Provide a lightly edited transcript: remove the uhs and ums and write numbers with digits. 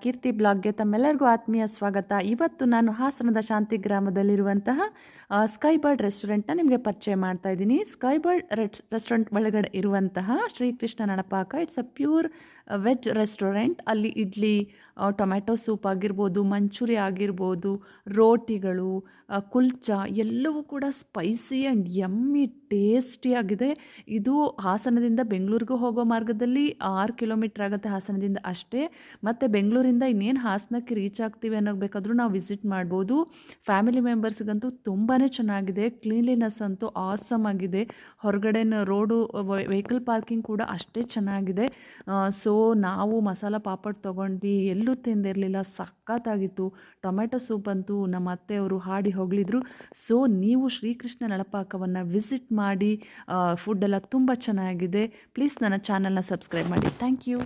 ಕೀರ್ತಿ ಬ್ಲಾಗ್ಗೆ ತಮ್ಮೆಲ್ಲರಿಗೂ ಆತ್ಮೀಯ ಸ್ವಾಗತ. ಇವತ್ತು ನಾನು ಹಾಸನದ ಶಾಂತಿಗ್ರಾಮದಲ್ಲಿರುವಂತಹ ಸ್ಕೈ ಬರ್ಡ್ ರೆಸ್ಟೋರೆಂಟ್ನ ನಿಮಗೆ ಪರಿಚಯ ಮಾಡ್ತಾ ಇದ್ದೀನಿ. ಸ್ಕೈ ಬರ್ಡ್ ರೆಸ್ಟೋರೆಂಟ್ ಒಳಗಡೆ ಇರುವಂತಹ Shrikrishna Nalapaka it's a pure veg restaurant. ಅಲ್ಲಿ ಇಡ್ಲಿ, ಟೊಮ್ಯಾಟೊ ಸೂಪ್ ಆಗಿರ್ಬೋದು, ಮಂಚೂರಿ ಆಗಿರ್ಬೋದು, ರೋಟಿಗಳು, ಕುಲ್ಚಾ ಎಲ್ಲವೂ ಕೂಡ ಸ್ಪೈಸಿ ಆ್ಯಂಡ್ ಯಮ್ಮಿ ಟೇಸ್ಟಿಯಾಗಿದೆ. ಇದು ಹಾಸನದಿಂದ ಬೆಂಗಳೂರಿಗೂ ಹೋಗೋ ಮಾರ್ಗದಲ್ಲಿ 6 ಕಿಲೋಮೀಟರ್ ಆಗುತ್ತೆ ಹಾಸನದಿಂದ ಅಷ್ಟೇ. ಮತ್ತು ಬೆಂಗಳೂರಿಂದ ಇನ್ನೇನು ಹಾಸನಕ್ಕೆ ರೀಚ್ ಆಗ್ತೀವಿ ಅನ್ನೋದು ಬೇಕಾದರೂ ನಾವು ವಿಸಿಟ್ ಮಾಡ್ಬೋದು. ಫ್ಯಾಮಿಲಿ ಮೆಂಬರ್ಸ್ಗಂತೂ ತುಂಬಾ ಚೆನ್ನಾಗಿದೆ. ಕ್ಲೀನ್ಲಿನೆಸ್ ಅಂತೂ ಆಸಮ್ ಆಗಿದೆ. ಹೊರಗಡೆನ ರೋಡು ವೆಹಿಕಲ್ ಪಾರ್ಕಿಂಗ್ ಕೂಡ ಅಷ್ಟೇ ಚೆನ್ನಾಗಿದೆ. ಸೊ ನಾವು ಮಸಾಲ ಪಾಪಡ್ ತೊಗೊಂಡ್ವಿ, ಎಲ್ಲೂ ತಿಂದಿರಲಿಲ್ಲ, ಸಖತ್ತಾಗಿತ್ತು. ಟೊಮೆಟೊ ಸೂಪ್ ಅಂತೂ ನಮ್ಮ ಅತ್ತೆಯವರು ಹಾಡಿ ಹೊಗಳಿದ್ರು. ಸೊ ನೀವು ಶ್ರೀಕೃಷ್ಣ ನಳಪಾಕವನ್ನು ವಿಸಿಟ್ ಮಾಡಿ. ಫುಡ್ ಎಲ್ಲ ತುಂಬ ಚೆನ್ನಾಗಿದೆ. ಪ್ಲೀಸ್ ನನ್ನ ಚಾನಲ್ನ ಸಬ್ಸ್ಕ್ರೈಬ್ ಮಾಡಿ. Thank you.